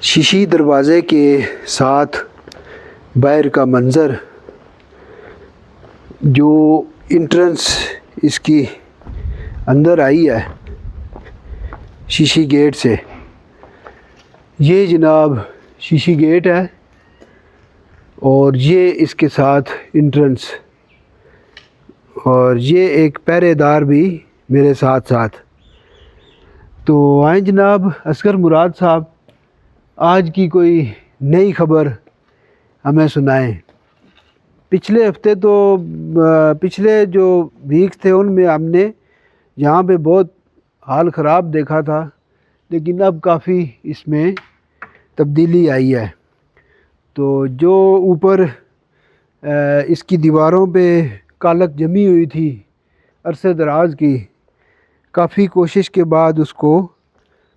شیشی دروازے کے ساتھ باہر کا منظر، جو انٹرنس اس کی اندر آئی ہے شیشی گیٹ سے، یہ جناب شیشی گیٹ ہے اور یہ اس کے ساتھ انٹرنس، اور یہ ایک پہرے دار بھی میرے ساتھ ساتھ۔ تو آئیں جناب اصغر مراد صاحب آج کی کوئی نئی خبر ہمیں سنائیں۔ پچھلے ہفتے تو پچھلے جو ویکس تھے ان میں ہم نے یہاں پہ بہت حال خراب دیکھا تھا، لیکن اب کافی اس میں تبدیلی آئی ہے۔ تو جو اوپر اس کی دیواروں پہ کالک جمی ہوئی تھی عرصے دراز کی، کافی کوشش کے بعد اس کو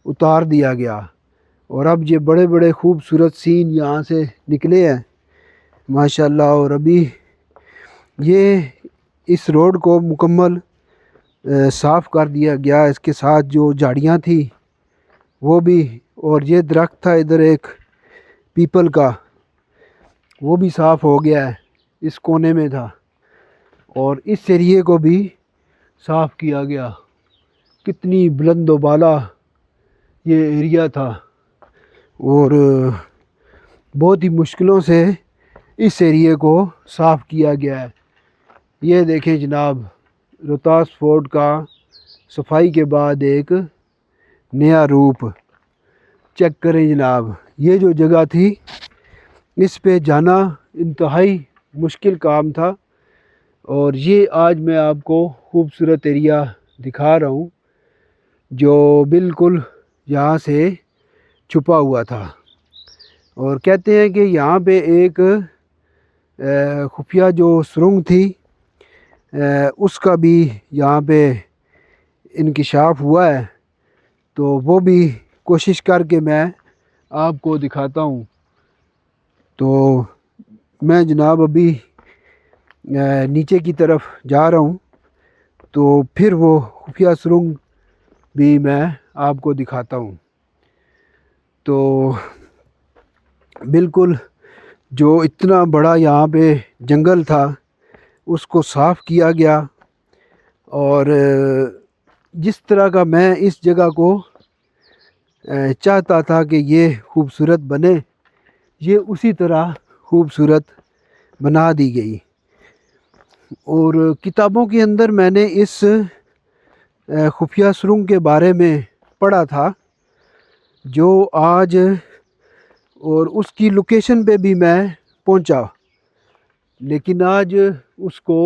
اتار دیا گیا، اور اب یہ بڑے بڑے خوبصورت سین یہاں سے نکلے ہیں ماشاءاللہ۔ اور ابھی یہ اس روڈ کو مکمل صاف کر دیا گیا، اس کے ساتھ جو جھاڑیاں تھیں وہ بھی، اور یہ درخت تھا ادھر ایک پیپل کا، وہ بھی صاف ہو گیا ہے، اس کونے میں تھا، اور اس ایریے کو بھی صاف کیا گیا۔ کتنی بلند و بالا یہ ایریا تھا، اور بہت ہی مشکلوں سے اس ایریے کو صاف کیا گیا ہے۔ یہ دیکھیں جناب روہتاس فورٹ کا صفائی کے بعد ایک نیا روپ، چیک کریں جناب۔ یہ جو جگہ تھی اس پہ جانا انتہائی مشکل کام تھا، اور یہ آج میں آپ کو خوبصورت ایریا دکھا رہا ہوں جو بالکل یہاں سے چھپا ہوا تھا۔ اور کہتے ہیں کہ یہاں پہ ایک خفیہ جو سرنگ تھی اس کا بھی یہاں پہ انکشاف ہوا ہے، تو وہ بھی کوشش کر کے میں آپ کو دکھاتا ہوں۔ تو میں جناب ابھی نیچے کی طرف جا رہا ہوں، تو پھر وہ خفیہ سرنگ بھی میں آپ کو دکھاتا ہوں۔ تو بالکل جو اتنا بڑا یہاں پہ جنگل تھا اس کو صاف کیا گیا، اور جس طرح کا میں اس جگہ کو چاہتا تھا کہ یہ خوبصورت بنے، یہ اسی طرح خوبصورت بنا دی گئی۔ اور کتابوں کے اندر میں نے اس خفیہ سرنگ کے بارے میں پڑھا تھا، جو آج اور اس کی لوکیشن پہ بھی میں پہنچا، لیکن آج اس کو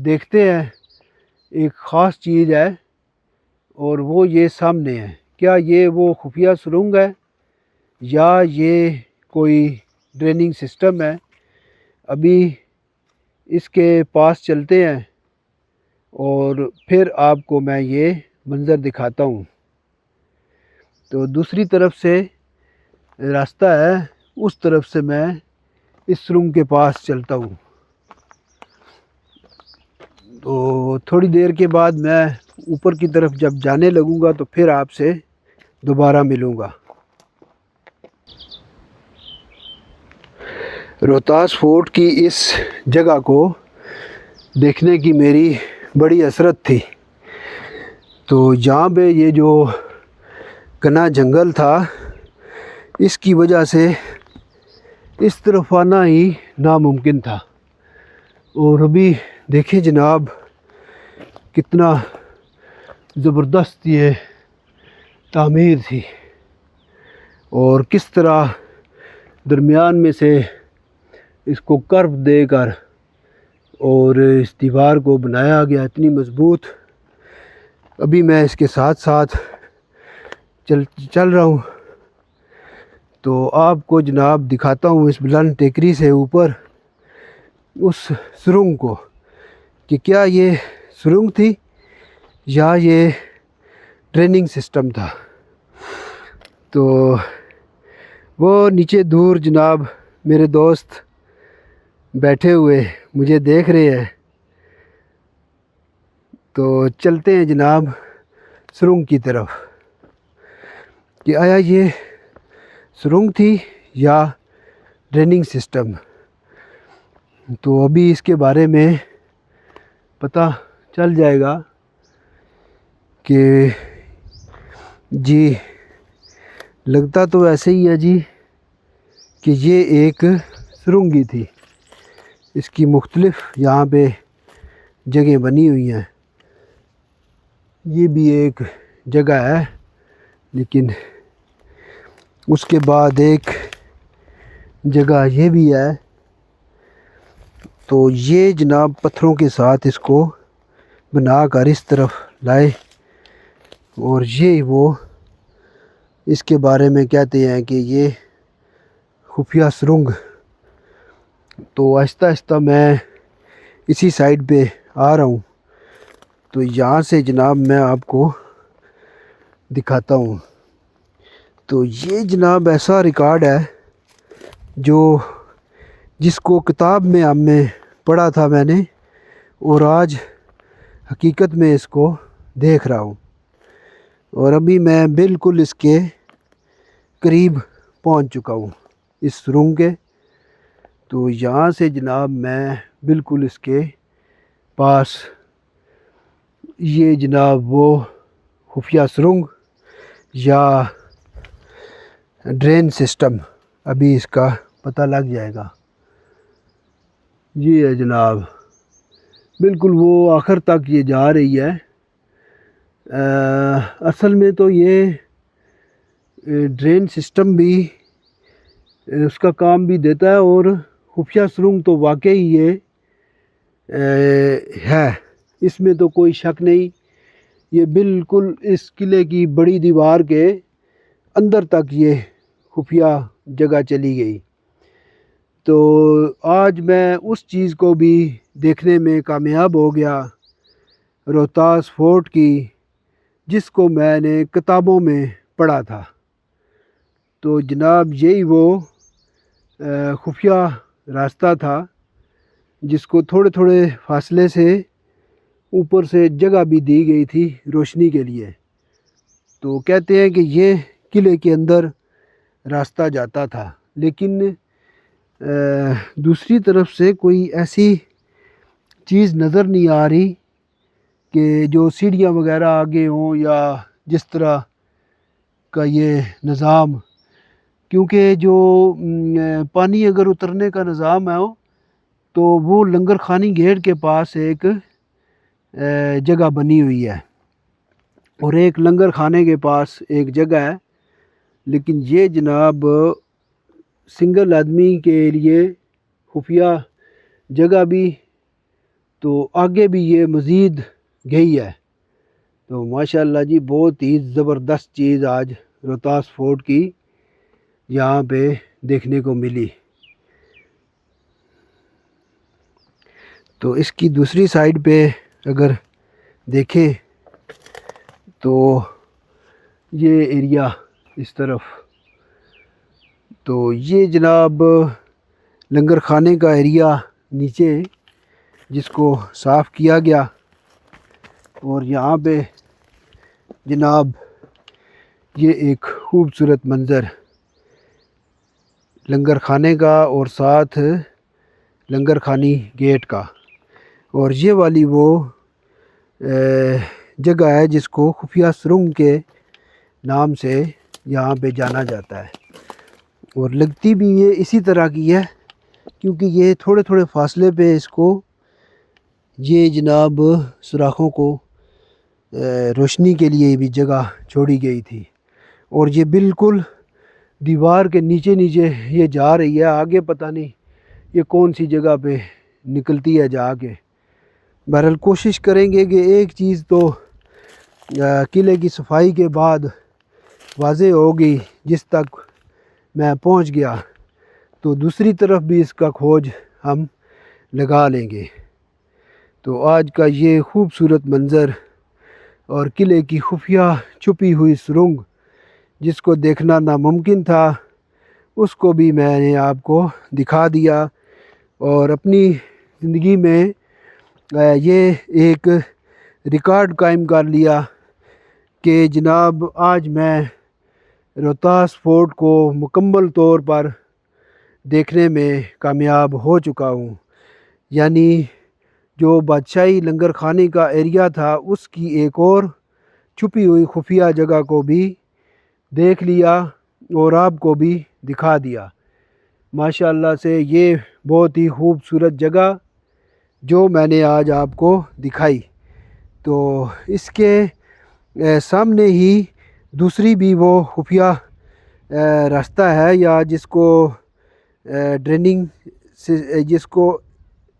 دیکھتے ہیں ایک خاص چیز ہے، اور وہ یہ سامنے ہے۔ کیا یہ وہ خفیہ سرنگ ہے یا یہ کوئی ڈریننگ سسٹم ہے؟ ابھی اس کے پاس چلتے ہیں اور پھر آپ کو میں یہ منظر دکھاتا ہوں۔ تو دوسری طرف سے راستہ ہے، اس طرف سے میں اس سرنگ کے پاس چلتا ہوں۔ تو تھوڑی دیر کے بعد میں اوپر کی طرف جب جانے لگوں گا تو پھر آپ سے دوبارہ ملوں گا۔ روہتاس فورٹ کی اس جگہ کو دیکھنے کی میری بڑی حسرت تھی۔ تو جہاں پہ یہ جو گھنا جنگل تھا، اس کی وجہ سے اس طرف آنا ہی ناممکن تھا۔ اور ابھی دیکھیں جناب کتنا زبردست یہ تعمیر تھی، اور کس طرح درمیان میں سے اس کو کرو دے کر اور اس دیوار کو بنایا گیا، اتنی مضبوط۔ ابھی میں اس کے ساتھ ساتھ چل رہا ہوں، تو آپ کو جناب دکھاتا ہوں اس بلند ٹیکری سے اوپر اس سرنگ کو، کہ کیا یہ سرنگ تھی یا یہ ڈریننگ سسٹم تھا۔ تو وہ نیچے دور جناب میرے دوست بیٹھے ہوئے مجھے دیکھ رہے ہیں، تو چلتے ہیں جناب سرنگ کی طرف۔ کہ آیا یہ سرنگ تھی یا ڈریننگ سسٹم. تو ابھی اس کے بارے میں پتہ چل جائے گا کہ جی لگتا تو ایسے ہی ہے جی کہ یہ ایک سرنگ ہی تھی. اس کی مختلف یہاں پہ جگہ بنی ہوئی ہیں. یہ بھی ایک جگہ ہے، لیکن اس کے بعد ایک جگہ یہ بھی ہے. تو یہ جناب پتھروں کے ساتھ اس کو بنا کر اس طرف لائے، اور یہ وہ اس کے بارے میں کہتے ہیں کہ یہ خفیہ سرنگ. تو آہستہ آہستہ میں اسی سائڈ پہ آ رہا ہوں. تو یہاں سے جناب میں آپ کو دکھاتا ہوں. تو یہ جناب ایسا ریکارڈ ہے جس کو کتاب میں ہم نے پڑھا تھا میں نے، اور آج حقیقت میں اس کو دیکھ رہا ہوں. اور ابھی میں بالکل اس کے قریب پہنچ چکا ہوں اس سرنگ کے. تو یہاں سے جناب میں بالکل اس کے پاس، یہ جناب وہ خفیہ سرنگ یا ڈرین سسٹم، ابھی اس کا پتہ لگ جائے گا. یہ ہے جناب بالکل وہ آخر تک یہ جا رہی ہے. اصل میں تو یہ ڈرین سسٹم بھی اس کا کام بھی دیتا ہے، اور خفیہ سرنگ تو واقعی یہ ہے، اس میں تو کوئی شک نہیں. یہ بالکل اس قلعے کی بڑی دیوار کے اندر تک یہ خفیہ جگہ چلی گئی. تو آج میں اس چیز کو بھی دیکھنے میں کامیاب ہو گیا، روہتاس فورٹ کی، جس کو میں نے کتابوں میں پڑھا تھا. تو جناب یہی وہ خفیہ راستہ تھا جس کو تھوڑے تھوڑے فاصلے سے اوپر سے جگہ بھی دی گئی تھی روشنی کے لیے. تو کہتے ہیں کہ یہ قلعے کے اندر راستہ جاتا تھا، لیکن دوسری طرف سے کوئی ایسی چیز نظر نہیں آ رہی کہ جو سیڑھیاں وغیرہ آگے ہوں یا جس طرح کا یہ نظام. کیونکہ جو پانی اگر اترنے کا نظام ہے تو وہ لنگر خانی گیٹ کے پاس ایک جگہ بنی ہوئی ہے، اور ایک لنگر خانے کے پاس ایک جگہ ہے. لیکن یہ جناب سنگل آدمی کے لیے خفیہ جگہ بھی، تو آگے بھی یہ مزید گئی ہے. تو ماشاءاللہ جی بہت ہی زبردست چیز آج روہتاس فورٹ کی یہاں پہ دیکھنے کو ملی. تو اس کی دوسری سائڈ پہ اگر دیکھیں تو یہ ایریا اس طرف، تو یہ جناب لنگر خانے کا ایریا نیچے جس کو صاف کیا گیا. اور یہاں پہ جناب یہ ایک خوبصورت منظر لنگر خانے کا اور ساتھ لنگر خانی گیٹ کا. اور یہ والی وہ جگہ ہے جس کو خفیہ سرنگ کے نام سے یہاں پہ جانا جاتا ہے. اور لگتی بھی یہ اسی طرح کی ہے، کیونکہ یہ تھوڑے تھوڑے فاصلے پہ اس کو یہ جناب سوراخوں کو روشنی کے لیے بھی جگہ چھوڑی گئی تھی. اور یہ بالکل دیوار کے نیچے نیچے یہ جا رہی ہے. آگے پتہ نہیں یہ کون سی جگہ پہ نکلتی ہے جا کے. بہرحال کوشش کریں گے کہ ایک چیز تو قلعے کی صفائی کے بعد واضح ہوگی، جس تک میں پہنچ گیا تو دوسری طرف بھی اس کا کھوج ہم لگا لیں گے. تو آج کا یہ خوبصورت منظر اور قلعے کی خفیہ چھپی ہوئی سرنگ جس کو دیکھنا ناممکن تھا، اس کو بھی میں نے آپ کو دکھا دیا. اور اپنی زندگی میں یہ ایک ریکارڈ قائم کر لیا کہ جناب آج میں روہتاس فورٹ کو مکمل طور پر دیکھنے میں کامیاب ہو چکا ہوں، یعنی جو بادشاہی لنگر خانے کا ایریا تھا اس کی ایک اور چھپی ہوئی خفیہ جگہ کو بھی دیکھ لیا اور آپ کو بھی دکھا دیا۔ ماشاءاللہ سے یہ بہت ہی خوبصورت جگہ جو میں نے آج آپ کو دکھائی، تو اس کے سامنے ہی دوسری بھی وہ خفیہ راستہ ہے، یا جس کو ڈریننگ جس کو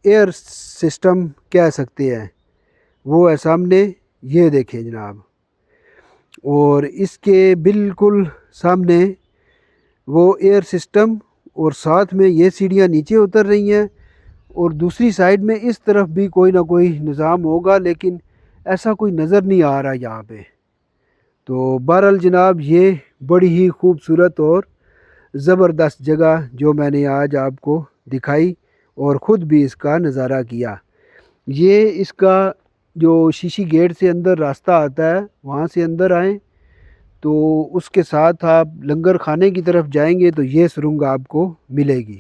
ایئر سسٹم کہہ سکتے ہیں، وہ ہے سامنے، یہ دیکھیں جناب۔ اور اس کے بالکل سامنے وہ ایئر سسٹم، اور ساتھ میں یہ سیڑھیاں نیچے اتر رہی ہیں، اور دوسری سائیڈ میں اس طرف بھی کوئی نہ کوئی نظام ہوگا، لیکن ایسا کوئی نظر نہیں آ رہا یہاں پہ۔ تو بہرحال جناب، یہ بڑی ہی خوبصورت اور زبردست جگہ جو میں نے آج آپ کو دکھائی اور خود بھی اس کا نظارہ کیا۔ یہ اس کا جو شیشی گیٹ سے اندر راستہ آتا ہے، وہاں سے اندر آئیں تو اس کے ساتھ آپ لنگر خانے کی طرف جائیں گے تو یہ سرنگ آپ کو ملے گی۔